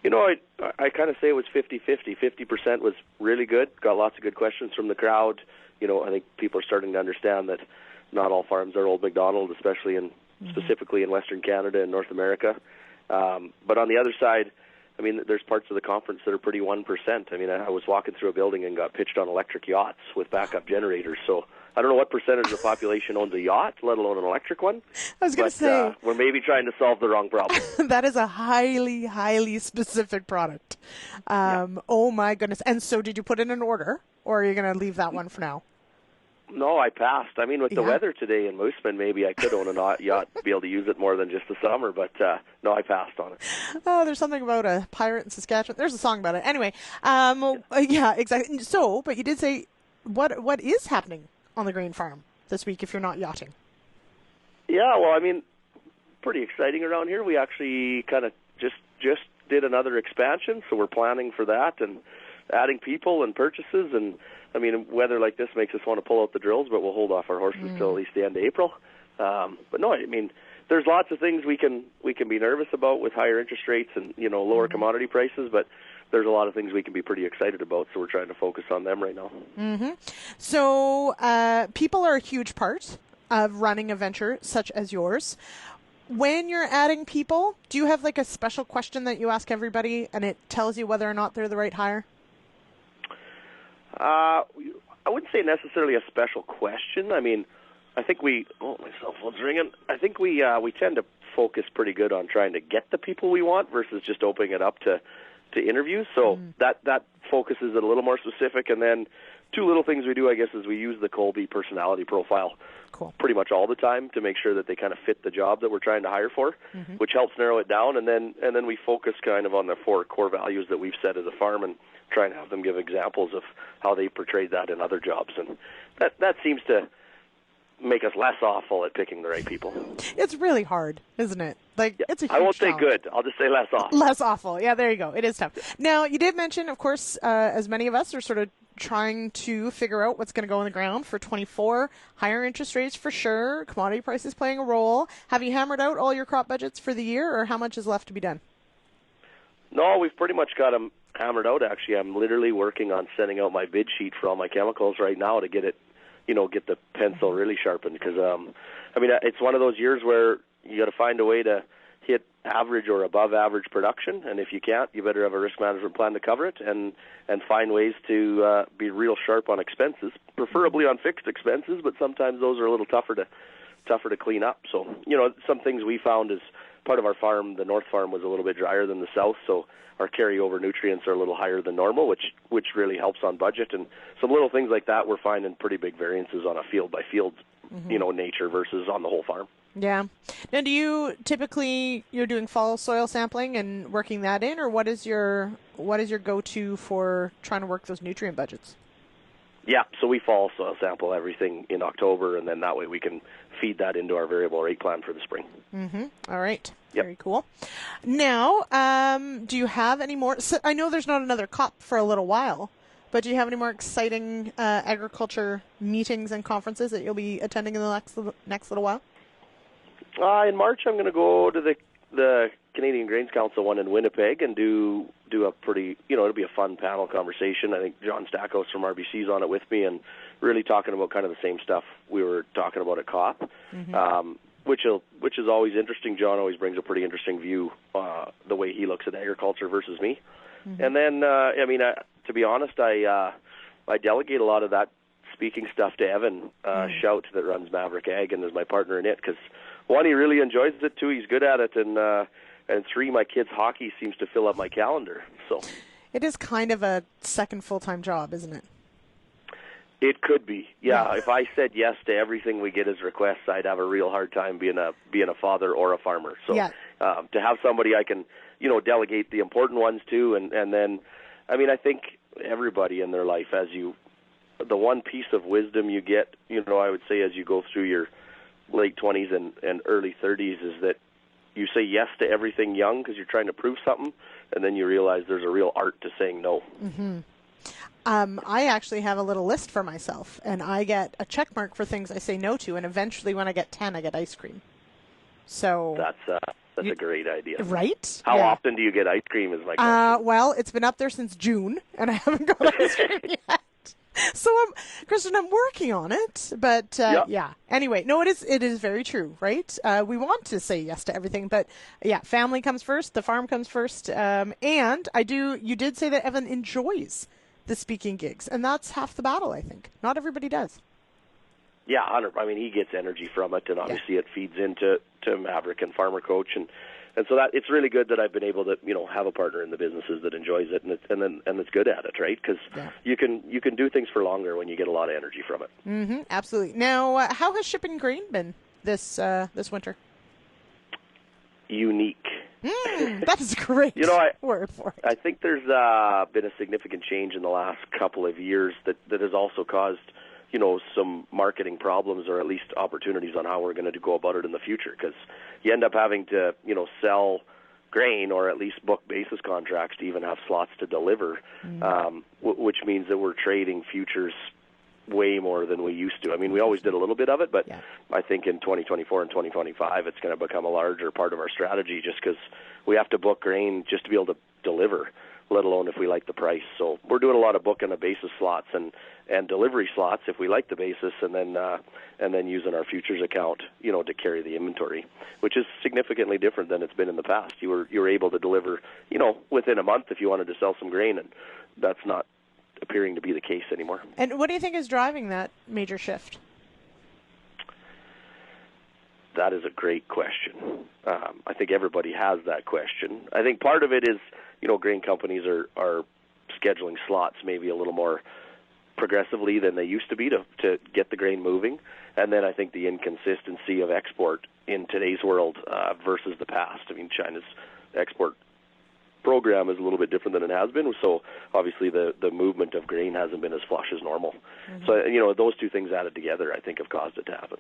I kind of say it was 50-50. 50% was really good, got lots of good questions from the crowd. I think people are starting to understand that not all farms are Old MacDonald, especially specifically in Western Canada and North America. But on the other side, I mean, there's parts of the conference that are pretty 1%. I mean, I was walking through a building and got pitched on electric yachts with backup generators. So I don't know what percentage of the population owns a yacht, let alone an electric one. I was going to say. We're maybe trying to solve the wrong problem. That is a highly, highly specific product. Oh, my goodness. And so did you put in an order, or are you going to leave that one for now? No, I passed. I mean, with the weather today in Mooseman, maybe I could own a yacht, be able to use it more than just the summer, but no, I passed on it. Oh, there's something about a pirate in Saskatchewan. There's a song about it. Anyway, yeah, exactly. So, but you did say, what is happening on the grain farm this week if you're not yachting? Yeah, well, I mean, pretty exciting around here. We actually kind of just did another expansion, so we're planning for that and adding people and purchases. And I mean, weather like this makes us want to pull out the drills, but we'll hold off our horses till at least the end of April. But no, I mean, there's lots of things we can be nervous about with higher interest rates and lower commodity prices, but there's a lot of things we can be pretty excited about, so we're trying to focus on them right now. So people are a huge part of running a venture such as yours. When you're adding people, do you have like a special question that you ask everybody and it tells you whether or not they're the right hire? I wouldn't say necessarily a special question. I mean, I think my cell phone's ringing. I think we tend to focus pretty good on trying to get the people we want versus just opening it up to interviews. So that focuses it a little more specific. And then two little things we do, I guess, is we use the Colby personality profile pretty much all the time to make sure that they kind of fit the job that we're trying to hire for, which helps narrow it down. And then we focus kind of on the 4 core values that we've set as a farm and trying to have them give examples of how they portrayed that in other jobs. And that seems to make us less awful at picking the right people. It's really hard, isn't it? It's a huge I won't challenge. say good. I'll just say less awful. Less awful. Yeah, there you go. It is tough. Now, you did mention, of course, as many of us are sort of trying to figure out what's going to go in the ground for 24, higher interest rates for sure, commodity prices playing a role. Have you hammered out all your crop budgets for the year, or how much is left to be done? No, we've pretty much got them hammered out, actually. I'm literally working on sending out my bid sheet for all my chemicals right now to get it, get the pencil really sharpened. Because, I mean, it's one of those years where you got to find a way to hit average or above average production. And if you can't, you better have a risk management plan to cover it and find ways to be real sharp on expenses, preferably on fixed expenses, but sometimes those are a little tougher to clean up. So, some things we found is part of our farm, the north farm, was a little bit drier than the south, so our carryover nutrients are a little higher than normal, which really helps on budget. And some little things like that, we're finding pretty big variances on a field-by-field, nature versus on the whole farm. Yeah. Now, do you typically, you're doing fall soil sampling and working that in, or what is your go-to for trying to work those nutrient budgets? Yeah, so we fall soil sample everything in October, and then that way we can feed that into our variable rate plan for the spring. All right. Yep. Very cool. Now, do you have any more? So I know there's not another COP for a little while, but do you have any more exciting agriculture meetings and conferences that you'll be attending in the next little while? In March, I'm going to go to the Canadian Grains Council one in Winnipeg and do a pretty, it'll be a fun panel conversation. I think John Stackhouse from RBC's on it with me, and really talking about kind of the same stuff we were talking about at COP, which is always interesting. John always brings a pretty interesting view, the way he looks at agriculture versus me. And then, to be honest, I delegate a lot of that speaking stuff to Evan Shout that runs Maverick Ag and is my partner in it, because one, he really enjoys it, two, he's good at it, and three, my kids' hockey seems to fill up my calendar. So it is kind of a second full-time job, isn't it? It could be, yeah. If I said yes to everything we get as requests, I'd have a real hard time being a father or a farmer. So to have somebody I can, delegate the important ones to, and then, I think everybody in their life, the one piece of wisdom you get, I would say as you go through your late 20s and early 30s is that you say yes to everything young because you're trying to prove something, and then you realize there's a real art to saying no. I actually have a little list for myself, and I get a check mark for things I say no to, and eventually when I get 10, I get ice cream. So that's a great idea. Right? How often do you get ice cream is my question. Well, it's been up there since June, and I haven't got ice cream yet. So, Kristjan, I'm working on it, but yeah. Anyway, no, it is very true, right? We want to say yes to everything, but yeah, family comes first, the farm comes first, and you did say that Evan enjoys the speaking gigs, and that's half the battle, I think. Not everybody does. Yeah, 100%. He gets energy from it, and obviously it feeds into Maverick and Farmer Coach, and so that it's really good that I've been able to have a partner in the businesses that enjoys it and it's good at it, right? Because you can do things for longer when you get a lot of energy from it. Absolutely. Now, how has shipping grain been this winter? Unique. That is great. Word for it. I think there's been a significant change in the last couple of years that has also caused some marketing problems, or at least opportunities on how we're going to go about it in the future, because you end up having to, sell grain or at least book basis contracts to even have slots to deliver, which means that we're trading futures way more than we used to. We always did a little bit of it, but I think in 2024 and 2025, it's going to become a larger part of our strategy, just because we have to book grain just to be able to deliver, let alone if we like the price. So we're doing a lot of booking of basis slots and delivery slots if we like the basis, and then using our futures account, to carry the inventory, which is significantly different than it's been in the past. You were able to deliver, within a month if you wanted to sell some grain, and that's not appearing to be the case anymore. And what do you think is driving that major shift? That is a great question. I think everybody has that question. I think part of it is, grain companies are scheduling slots maybe a little more progressively than they used to be to get the grain moving. And then I think the inconsistency of export in today's world versus the past. China's export program is a little bit different than it has been, so obviously the movement of grain hasn't been as flush as normal. So those two things added together, I think, have caused it to happen.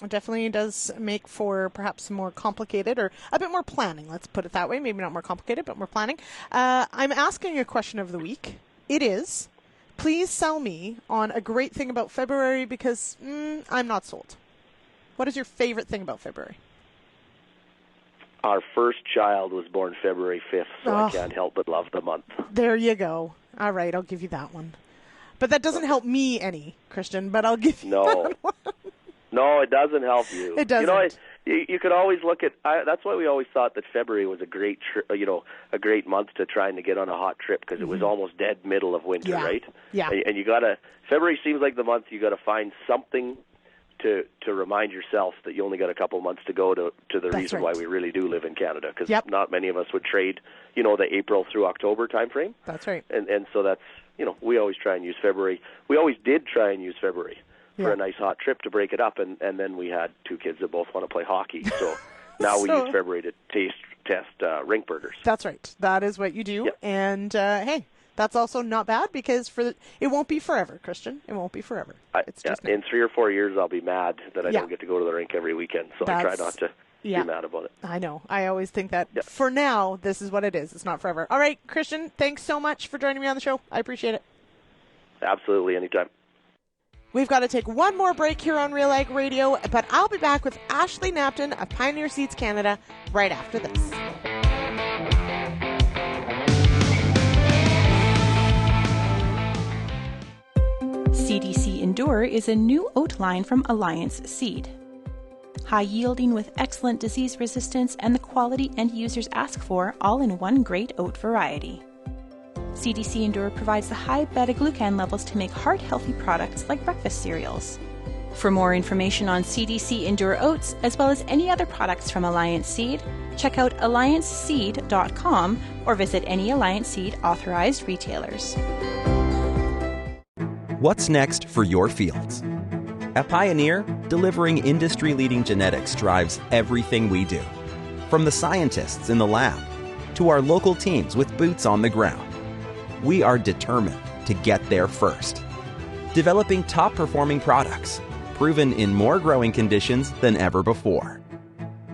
It definitely does make for perhaps more complicated, or a bit more planning, let's put it that way. Maybe not more complicated, but more planning. I'm asking a question of the week. It is, please sell me on a great thing about February, because I'm not sold. What is your favorite thing about February? Our first child was born February 5th, so I can't help but love the month. There you go. All right, I'll give you that one. But that doesn't help me any, Kristjan, but I'll give you that one. No, it doesn't help you. It doesn't. You could always look at, that's why we always thought that February was a great a great month to trying to get on a hot trip, because it was almost dead middle of winter, right? Yeah. And you got to, February seems like the month you got to find something to remind yourself that you only got a couple months to go to the reason why we really do live in Canada, because not many of us would trade, the April through October time frame. That's right. And so that's, we always try and use February. We always did try and use February for a nice hot trip to break it up, and then we had two kids that both want to play hockey, so now we use February to test rink burgers. That's right. That is what you do. Yep. And hey, that's also not bad because it won't be forever, Kristjan. It won't be forever. It's just in 3 or 4 years, I'll be mad that I don't get to go to the rink every weekend. So I try not to be mad about it. I know. I always think that for now, this is what it is. It's not forever. All right, Kristjan, thanks so much for joining me on the show. I appreciate it. Absolutely, anytime. We've got to take one more break here on RealAg Radio, but I'll be back with Ashley Knapton of Pioneer Seeds Canada right after this. CDC Endure is a new oat line from Alliance Seed. High yielding with excellent disease resistance and the quality end users ask for, all in one great oat variety. CDC Endure provides the high beta-glucan levels to make heart-healthy products like breakfast cereals. For more information on CDC Endure oats, as well as any other products from Alliance Seed, check out allianceseed.com or visit any Alliance Seed authorized retailers. What's next for your fields? At Pioneer, delivering industry-leading genetics drives everything we do. From the scientists in the lab to our local teams with boots on the ground. We are determined to get there first. Developing top-performing products, proven in more growing conditions than ever before.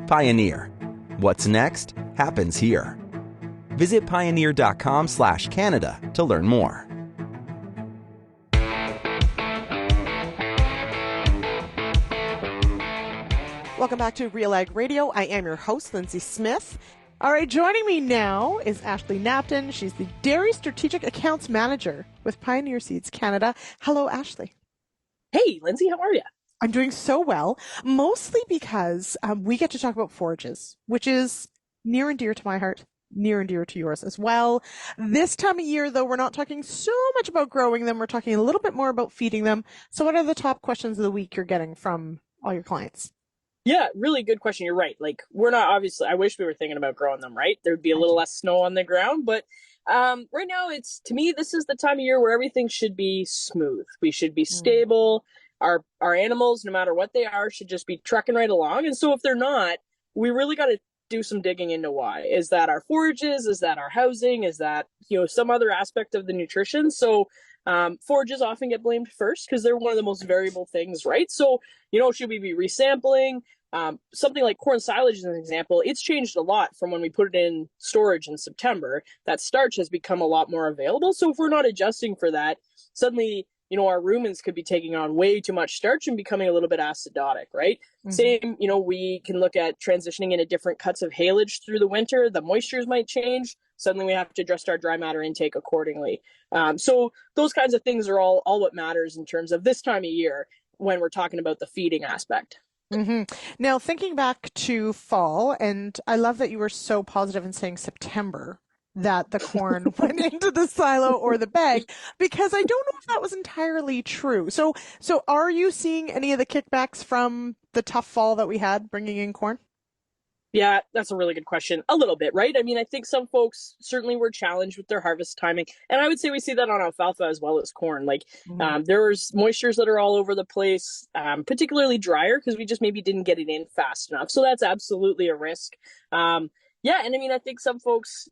Pioneer. What's next happens here. Visit pioneer.com/Canada to learn more. Welcome back to RealAg Radio. I am your host, Lyndsey Smith. All right, joining me now is Ashley Knapton. She's the Dairy Strategic Accounts Manager with Pioneer Seeds Canada. Hello, Ashley. Hey, Lyndsey, how are you? I'm doing so well, mostly because we get to talk about forages, which is near and dear to my heart, near and dear to yours as well. This time of year, though, we're not talking so much about growing them. We're talking a little bit more about feeding them. So what are the top questions of the week you're getting from all your clients? Yeah, really good question. You're right. Like, we're not obviously, I wish we were thinking about growing them, right? There'd be a little less snow on the ground, but right now to me, this is the time of year where everything should be smooth. We should be stable. Our animals, no matter what they are, should just be trucking right along. And so if they're not, we really got to do some digging into why. Is that our forages? Is that our housing? Is that, some other aspect of the nutrition? So forages often get blamed first because they're one of the most variable things, right? So, should we be resampling? Something like corn silage as an example, it's changed a lot from when we put it in storage in September. That starch has become a lot more available. So if we're not adjusting for that, suddenly, our rumens could be taking on way too much starch and becoming a little bit acidotic, right? Mm-hmm. Same, we can look at transitioning into different cuts of haylage through the winter. The moistures might change. Suddenly we have to adjust our dry matter intake accordingly. So those kinds of things are all what matters in terms of this time of year when we're talking about the feeding aspect. Mm-hmm. Now, thinking back to fall, and I love that you were so positive in saying September that the corn went into the silo or the bag, because I don't know if that was entirely true. So are you seeing any of the kickbacks from the tough fall that we had bringing in corn? Yeah, that's a really good question. A little bit, right? I mean, I think some folks certainly were challenged with their harvest timing. And I would say we see that on alfalfa as well as corn. Like there's moistures that are all over the place, particularly drier because we just maybe didn't get it in fast enough. So that's absolutely a risk. Yeah, and I mean, I think some folks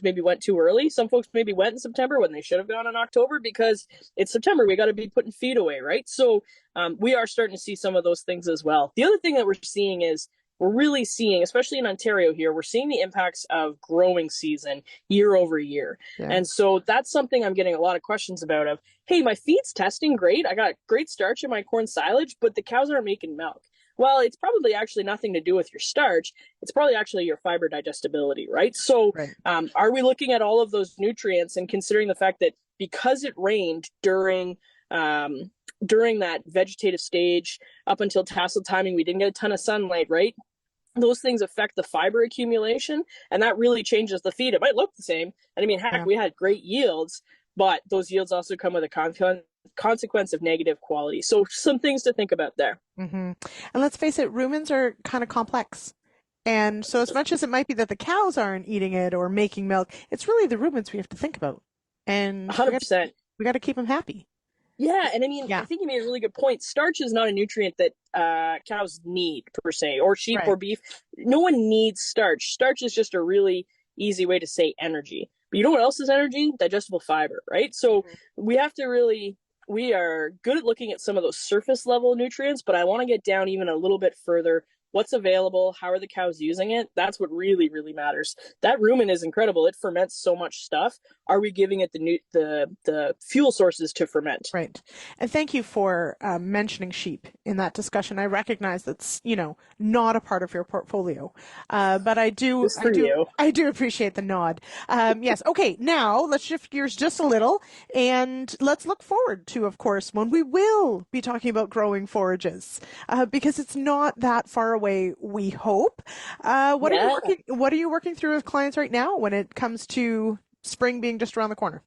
maybe went too early. Some folks maybe went in September when they should have gone in October because it's September. We got to be putting feed away, right? So we are starting to see some of those things as well. The other thing that we're seeing is we're really seeing, especially in Ontario here, we're seeing the impacts of growing season year over year. Yeah. And so that's something I'm getting a lot of questions about of, hey, my feed's testing great. I got great starch in my corn silage, but the cows aren't making milk. Well, it's probably actually nothing to do with your starch. It's probably actually your fiber digestibility, right? So are we looking at all of those nutrients and considering the fact that because it rained during that vegetative stage up until tassel timing, we didn't get a ton of sunlight, right? Those things affect the fiber accumulation, and that really changes the feed. It might look the same. And I mean, heck, we had great yields, but those yields also come with a consequence of negative quality. So some things to think about there. Mm-hmm. And let's face it, rumens are kind of complex. And so as much as it might be that the cows aren't eating it or making milk, it's really the rumens we have to think about. And 100%. We got to keep them happy. Yeah, and I mean, I think you made a really good point. Starch is not a nutrient that cows need per se, or sheep or beef. No one needs starch. Starch is just a really easy way to say energy. But you know what else is energy? Digestible fiber, right? So we have to really, we are good at looking at some of those surface level nutrients, but I want to get down even a little bit further. What's available? How are the cows using it? That's what really, really matters. That rumen is incredible. It ferments so much stuff. Are we giving it the fuel sources to ferment? Right. And thank you for mentioning sheep in that discussion. I recognize that's, not a part of your portfolio. But I do appreciate the nod. Yes. Okay. Now let's shift gears just a little and let's look forward to, of course, when we will be talking about growing forages, because it's not that far away, we hope. What are you working through with clients right now when it comes to spring being just around the corner?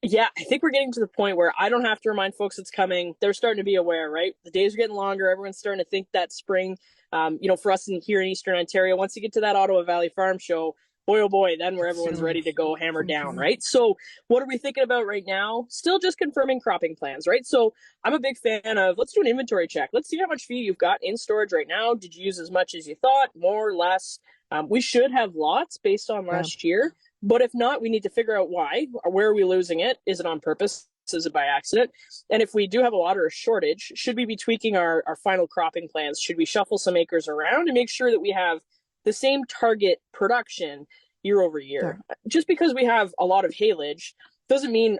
Yeah, I think we're getting to the point where I don't have to remind folks it's coming. They're starting to be aware, right? The days are getting longer. Everyone's starting to think that spring, for us here in Eastern Ontario, once you get to that Ottawa Valley Farm Show, boy, oh boy, then where everyone's ready to go hammer down, right? So what are we thinking about right now? Still just confirming cropping plans, right? So I'm a big fan of, let's do an inventory check. Let's see how much feed you've got in storage right now. Did you use as much as you thought, more or less? We should have lots based on last year. But if not, we need to figure out why. Where are we losing it? Is it on purpose? Is it by accident? And if we do have a lot or a shortage, should we be tweaking our final cropping plans? Should we shuffle some acres around and make sure that we have the same target production year over year? Yeah. Just because we have a lot of haylage doesn't mean,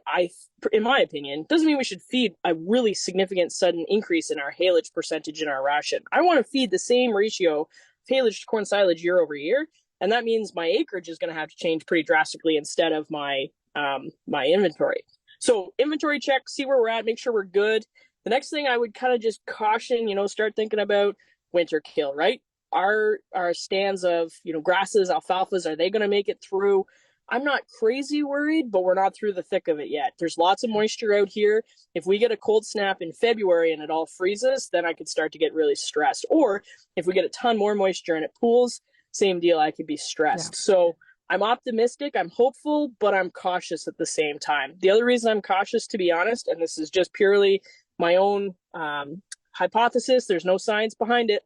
in my opinion, doesn't mean we should feed a really significant sudden increase in our haylage percentage in our ration. I want to feed the same ratio of haylage to corn silage year over year. And that means my acreage is going to have to change pretty drastically instead of my my inventory. So inventory check, see where we're at, make sure we're good. The next thing I would kind of just caution, start thinking about winter kill, right? Our stands of, grasses, alfalfas, are they going to make it through? I'm not crazy worried, but we're not through the thick of it yet. There's lots of moisture out here. If we get a cold snap in February and it all freezes, then I could start to get really stressed. Or if we get a ton more moisture and it pools, same deal, I could be stressed. Yeah. So I'm optimistic, I'm hopeful, but I'm cautious at the same time. The other reason I'm cautious, to be honest, and this is just purely my own hypothesis, there's no science behind it.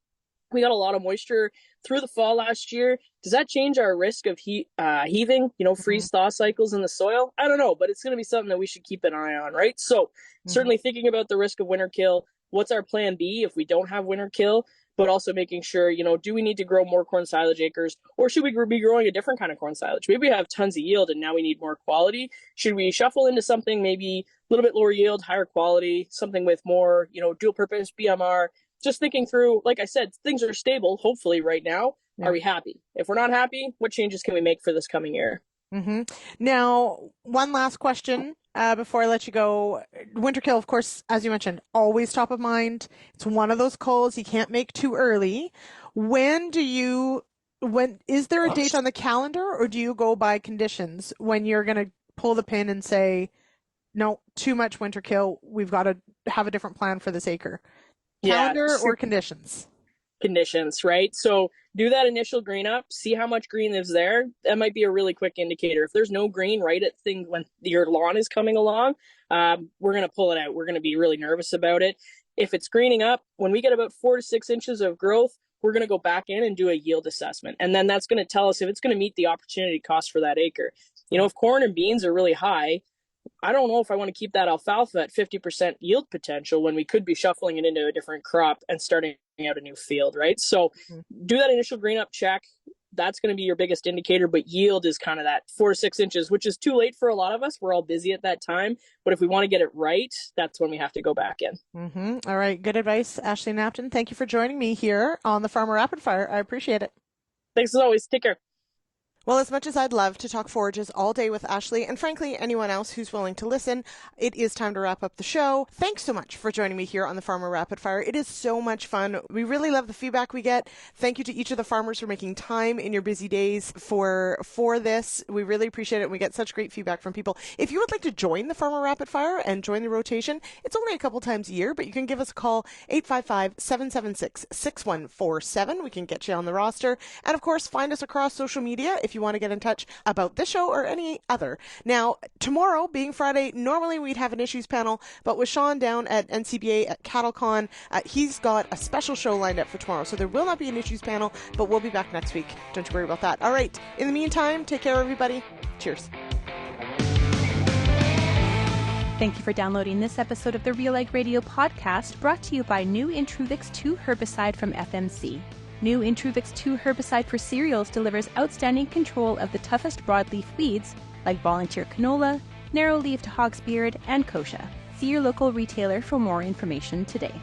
We got a lot of moisture through the fall last year. Does that change our risk of heaving, freeze-thaw cycles in the soil? I don't know, but it's going to be something that we should keep an eye on, right? So certainly thinking about the risk of winter kill, what's our plan B if we don't have winter kill? But also making sure, do we need to grow more corn silage acres, or should we be growing a different kind of corn silage? Maybe we have tons of yield and now we need more quality. Should we shuffle into something maybe a little bit lower yield, higher quality, something with more, dual purpose BMR? Just thinking through, like I said, things are stable, hopefully right now. Yeah. Are we happy? If we're not happy, what changes can we make for this coming year? Now, one last question. Before I let you go. Winter kill, of course, as you mentioned, always top of mind. It's one of those calls you can't make too early. When is there a date on the calendar, or do you go by conditions when you're going to pull the pin and say, no, too much winter kill, we've got to have a different plan for this acre? Calendar or conditions? Conditions, right? So do that initial green up, see how much green is there. That might be a really quick indicator. If there's no green right at when your lawn is coming along, we're going to pull it out. We're going to be really nervous about it. If it's greening up, when we get about 4 to 6 inches of growth, we're going to go back in and do a yield assessment. And then that's going to tell us if it's going to meet the opportunity cost for that acre. If corn and beans are really high, I don't know if I want to keep that alfalfa at 50% yield potential when we could be shuffling it into a different crop and starting out a new field, right? So do that initial green up check. That's going to be your biggest indicator, but yield is kind of that 4 to 6 inches, which is too late for a lot of us. We're all busy at that time. But if we want to get it right, that's when we have to go back in. All right. Good advice, Ashley Knapton. Thank you for joining me here on the Farmer Rapid Fire. I appreciate it. Thanks as always. Take care. Well, as much as I'd love to talk forages all day with Ashley, and frankly, anyone else who's willing to listen, it is time to wrap up the show. Thanks so much for joining me here on the Farmer Rapid Fire. It is so much fun. We really love the feedback we get. Thank you to each of the farmers for making time in your busy days for this. We really appreciate it, and we get such great feedback from people. If you would like to join the Farmer Rapid Fire and join the rotation, it's only a couple times a year, but you can give us a call, 855-776-6147. We can get you on the roster. And of course, find us across social media. If you you want to get in touch about this show or any other. Now, tomorrow, being Friday, normally we'd have an issues panel, but with Sean down at NCBA at CattleCon, he's got a special show lined up for tomorrow. So there will not be an issues panel, but we'll be back next week. Don't you worry about that. All right. In the meantime, take care, everybody. Cheers. Thank you for downloading this episode of the RealAg Radio podcast, brought to you by new Intruvix 2 herbicide from FMC. New Intruvix 2 herbicide for cereals delivers outstanding control of the toughest broadleaf weeds like volunteer canola, narrow-leaved hogsbeard, and kochia. See your local retailer for more information today.